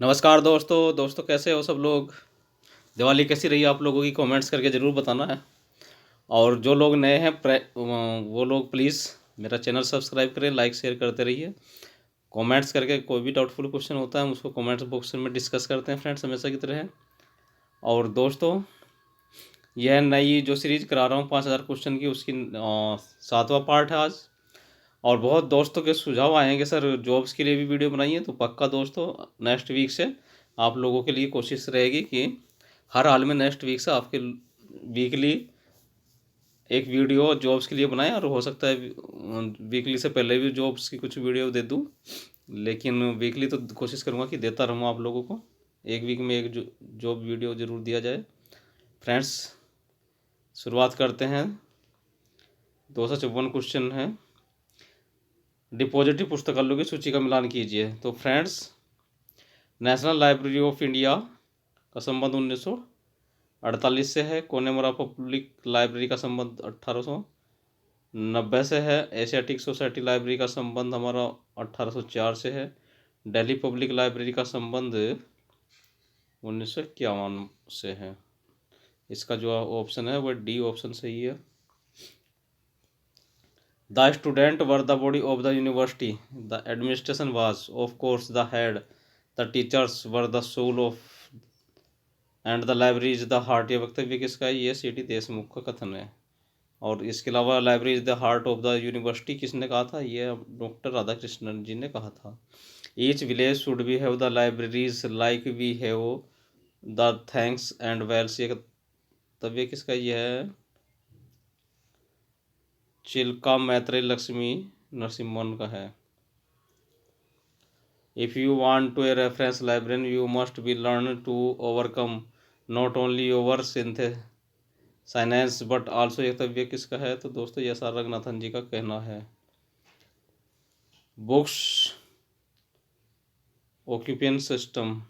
नमस्कार दोस्तों कैसे हो सब लोग। दिवाली कैसी रही आप लोगों की, कमेंट्स करके ज़रूर बताना है। और जो लोग नए हैं वो लोग प्लीज़ मेरा चैनल सब्सक्राइब करें, लाइक शेयर करते रहिए। कमेंट्स करके कोई भी डाउटफुल क्वेश्चन होता है हम उसको कमेंट्स बॉक्स में डिस्कस करते हैं फ्रेंड्स, हमेशा की तरह। और दोस्तों, यह नई जो सीरीज़ करा रहा हूँ 5,000 क्वेश्चन की, उसकी 7वां पार्ट है आज। और बहुत दोस्तों के सुझाव आए हैं कि सर जॉब्स के लिए भी वीडियो बनाइए, तो पक्का दोस्तों नेक्स्ट वीक से आप लोगों के लिए कोशिश रहेगी कि हर हाल में नेक्स्ट वीक से आपके वीकली एक वीडियो जॉब्स के लिए बनाएं। और हो सकता है वीकली से पहले भी जॉब्स की कुछ वीडियो दे दूं, लेकिन वीकली तो कोशिश करूंगा कि देता रहूँ आप लोगों को। एक वीक में एक जॉब वीडियो ज़रूर दिया जाए। फ्रेंड्स, शुरुआत करते हैं। 254 क्वेश्चन है। डिपॉजिटरी पुस्तकालयों की सूची का मिलान कीजिए। तो friends, national library of India का संबंध 1948 से है। कोनेमरा पब्लिक लाइब्रेरी का संबंध 1890 से है। एशियाटिक सोसाइटी लाइब्रेरी का संबंध हमारा 1804 से है। दिल्ली पब्लिक लाइब्रेरी का संबंध 1951 से है। इसका जो ऑप्शन है वह डी ऑप्शन सही है। The student were the body of the university, the administration was of course the head, the teachers were the soul of and the library is the heart. ये वक्तव्य किसका है? ये सी टी देशमुख का कथन है। और इसके अलावा library is the heart of the university किसने कहा था? ये डॉक्टर राधाकृष्णन जी ने कहा था। Each village should be have the libraries like we have the tanks and wells. ये वक्तव्य किसका ये है? चिल्का मैत्रेय लक्ष्मी नरसिम्हन का है। If you want to a reference librarian, you must be learn to overcome not only your science but also. ये तव्य किसका है? तो दोस्तों ये एस.आर. रंगनाथन जी का कहना है। बुक्स ऑक्यूपेशन सिस्टम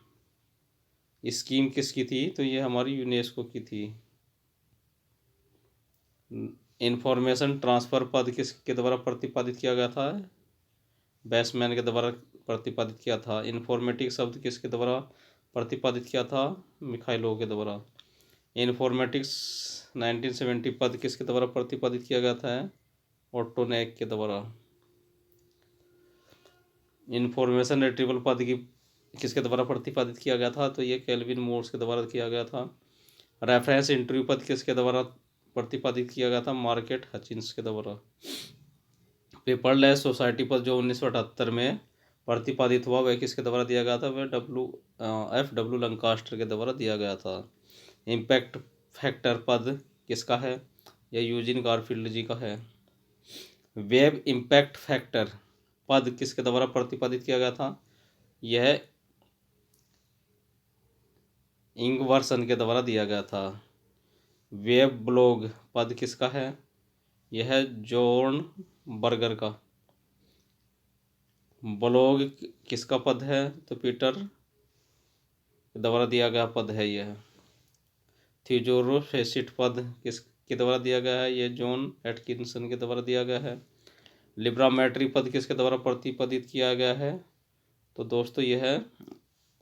स्कीम किसकी थी? तो ये हमारी यूनेस्को की थी। इंफॉर्मेशन ट्रांसफ़र पद किसके द्वारा प्रतिपादित किया गया था? बैट्समैन के द्वारा प्रतिपादित किया था। इन्फॉर्मेटिक शब्द किसके द्वारा प्रतिपादित किया था? मिखाइलोव के द्वारा। इन्फॉर्मेटिक्स 1970 पद किसके द्वारा प्रतिपादित किया गया था? ऑटोनेक के द्वारा। इन्फॉर्मेशन रिट्रीवल पद की किसके द्वारा प्रतिपादित किया गया था? तो ये केल्विन मोर्स के द्वारा किया गया था। रेफरेंस इंटरव्यू पद किसके द्वारा प्रतिपादित किया गया था? मार्केट हचिंस के द्वारा। पेपरलेस सोसाइटी पद जो 1978 में प्रतिपादित हुआ वह किसके द्वारा दिया गया था? वह F.W. लंकास्टर के द्वारा दिया गया था। इम्पैक्ट फैक्टर पद किसका है? यह यूजिन गारफील्ड जी का है। वेब इम्पैक्ट फैक्टर पद किसके द्वारा प्रतिपादित किया गया था? यह इंगवर्सन के द्वारा दिया गया था। वेब ब्लॉग पद किसका है? यह जॉन बर्गर का। ब्लॉग किसका पद है? तो पीटर के द्वारा दिया गया पद है यह। थियोडोर फेसिट पद किसके द्वारा दिया गया है? यह जॉन एटकिंसन के द्वारा दिया गया है। लिब्रामेट्री पद किसके द्वारा प्रतिपादित किया गया है? तो दोस्तों यह है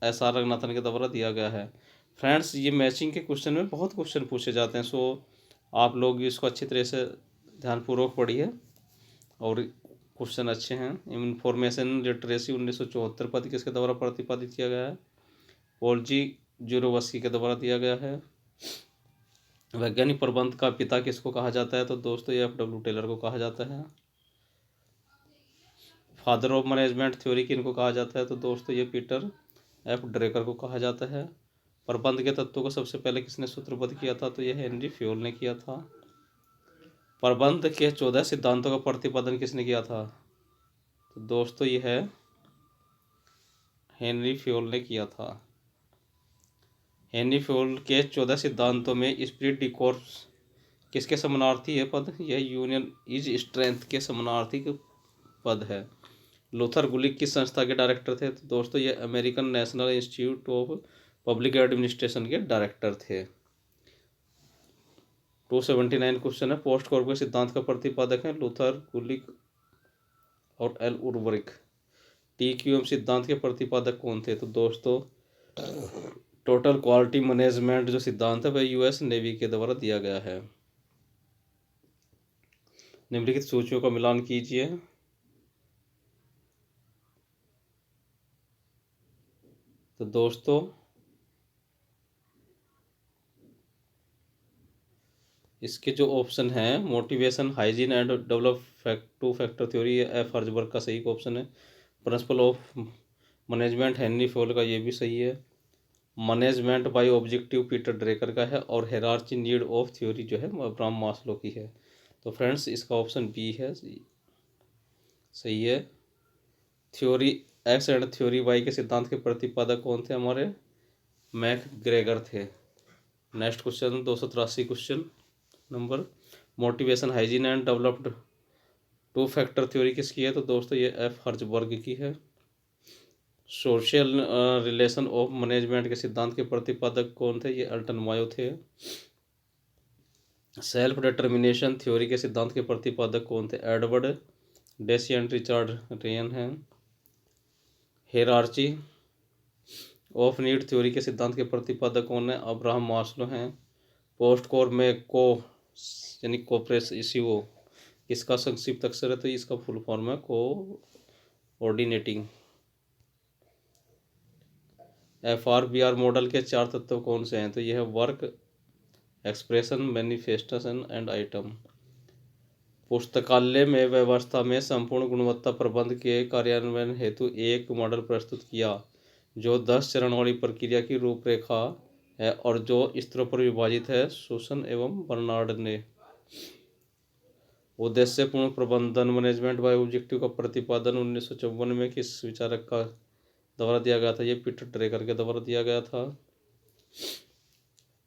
एस.आर. रंगनाथन के द्वारा दिया गया है। फ्रेंड्स, ये मैचिंग के क्वेश्चन में बहुत क्वेश्चन पूछे जाते हैं, सो आप लोग इसको अच्छी तरह से ध्यानपूर्वक पढ़िए और क्वेश्चन अच्छे हैं। इंफॉर्मेशन लिटरेसी 1974 पद किसके द्वारा प्रतिपादित किया गया है? पॉल जी जुरोवस्की के द्वारा दिया गया है। वैज्ञानिक प्रबंध का पिता किसको कहा जाता है? तो दोस्तों ये F.W. टेलर को कहा जाता है। फादर ऑफ मैनेजमेंट थ्योरी किनको कहा जाता है? तो दोस्तों ये पीटर F. ड्रेकर को कहा जाता है। प्रबंध के तत्वों को सबसे पहले किसने सूत्रबद्ध किया था? तो यह हेनरी फ्योल ने किया था। प्रबंध के 14 सिद्धांतों का प्रतिपादन किसने किया था? तो दोस्तों यह है हेनरी फ्योल ने किया था। हेनरी फ्योल के 14 सिद्धांतों में स्पिरिट डी कोर्स किसके समानार्थी है पद? यह यूनियन इज स्ट्रेंथ के समानार्थी पद है। लूथर गुलिक किस संस्था के डायरेक्टर थे? तो दोस्तों ये American national institute of public administration के डायरेक्टर थे। 279 क्वेश्चन है। पोस्ट कॉर्प के सिद्धांत का प्रतिपादक है लूथर गुलिक और एल उर्वरिक। TQM सिद्धांत के प्रतिपादक कौन थे? तो दोस्तों टोटल क्वालिटी मैनेजमेंट जो सिद्धांत है वह US नेवी के द्वारा दिया गया है। निम्नलिखित सूचियों का मिलान कीजिए। तो दोस्तों इसके जो ऑप्शन हैं, motivation, hygiene and develop to factor theory, F Herzberg का सही ऑप्शन है। Principle of management Henry fall का, ये भी सही है। Management by objective Peter Drucker का है। और हेरार्ची नीड ऑफ थ्योरी जो है अब्राहम मास्लो की है। तो फ्रेंड्स इसका ऑप्शन बी है सही है। Theory X and theory Y के सिद्धांत के प्रतिपादक कौन थे? हमारे मैक ग्रेगर थे। Next question 283 question number, motivation, hygiene and developed two factor theory किसकी है? तो दोस्तों ये एफ हर्जबर्ग की है। सोशल रिलेशन ऑफ मैनेजमेंट के सिद्धांत के प्रतिपादक कौन थे? ये अल्टन मायो थे। सेल्फ डिटर्मिनेशन थ्योरी के सिद्धांत के प्रतिपादक कौन थे? Edward Deci and Richard Ryan हैं। हेरार्ची ऑफ नीड थ्योरी के सिद्धांत के प्रतिपादक कौन है? अब्राहम मास्लो हैं। पोस्ट कोर में यानी कोप्रेस इश्यू इसका संक्षिप्त अक्षर है, तो इसका फुल फॉर्म है कोऑर्डिनेटिंग। FRBR मॉडल के 4 तत्व कौन से हैं? तो यह है work, expression, manifestation and item. पुस्तकालय में व्यवस्था में संपूर्ण गुणवत्ता प्रबंध के कार्यान्वयन हेतु एक मॉडल प्रस्तुत किया जो 10 चरण वाली प्रक्रिया की रूपरेखा है और जो स्तरों पर विभाजित है। सुसन एवं बर्नार्ड ने। उद्देश्यपूर्ण प्रबंधन मैनेजमेंट बाय ऑब्जेक्टिव का प्रतिपादन 1954 में किस विचारक का द्वारा दिया गया था? ये पीटर ड्रेकर के द्वारा दिया गया था।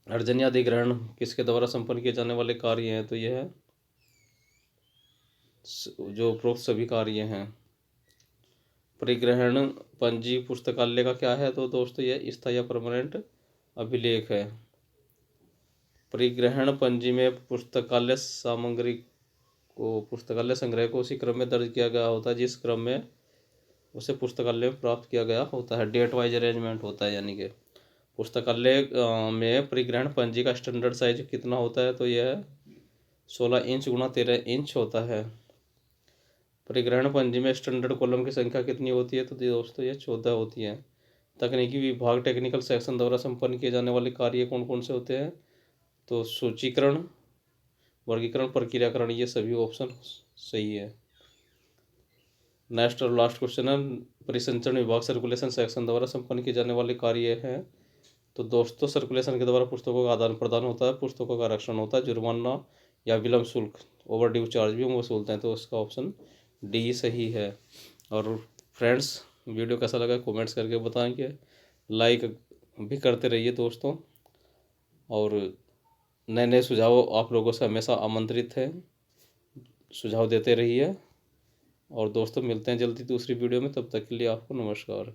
अर्जन्य अधिग्रहण किसके द्वारा संपन्न किए जाने वाले कार्य हैं? तो यह है जो उपरोक्त सभी कार्य हैं। परिग्रहण पंजी पुस्तकालय का क्या है? तो दोस्तों यह स्थायी या परमानेंट अभिलेख है। परिग्रहण पंजी में पुस्तकालय सामग्री को, पुस्तकालय संग्रह को उसी क्रम में दर्ज किया गया होता है जिस क्रम में उसे पुस्तकालय में प्राप्त किया गया होता है। डेट वाइज अरेंजमेंट होता है। यानी कि पुस्तकालय में परिग्रहण पंजी का स्टैंडर्ड साइज कितना होता है? तो यह 16 इंच गुणा 13 इंच होता है। परिग्रहण पंजी में स्टैंडर्ड कॉलम की संख्या कितनी होती है? तो दोस्तों ये 14 होती है। तकनीकी विभाग टेक्निकल सेक्शन द्वारा संपन्न किए जाने वाले कार्य कौन कौन से होते हैं? तो सूचीकरण, वर्गीकरण, प्रक्रियाकरण, ये सभी ऑप्शन सही है। नेक्स्ट और लास्ट क्वेश्चन है, परिसंचरण विभाग सर्कुलेशन सेक्शन द्वारा संपन्न किए जाने वाले कार्य हैं। तो दोस्तों सर्कुलेशन के द्वारा पुस्तकों का आदान प्रदान होता है, पुस्तकों का आरक्षण होता है, जुर्माना या विलम्ब शुल्क, ओवर ड्यू चार्ज भी हम वसूलते हैं। तो इसका ऑप्शन डी सही है। और फ्रेंड्स वीडियो कैसा लगा कमेंट्स करके बताएंगे, लाइक भी करते रहिए दोस्तों, और नए नए सुझाव आप लोगों से हमेशा आमंत्रित है, सुझाव देते रहिए। और दोस्तों मिलते हैं जल्दी दूसरी वीडियो में, तब तक के लिए आपको नमस्कार।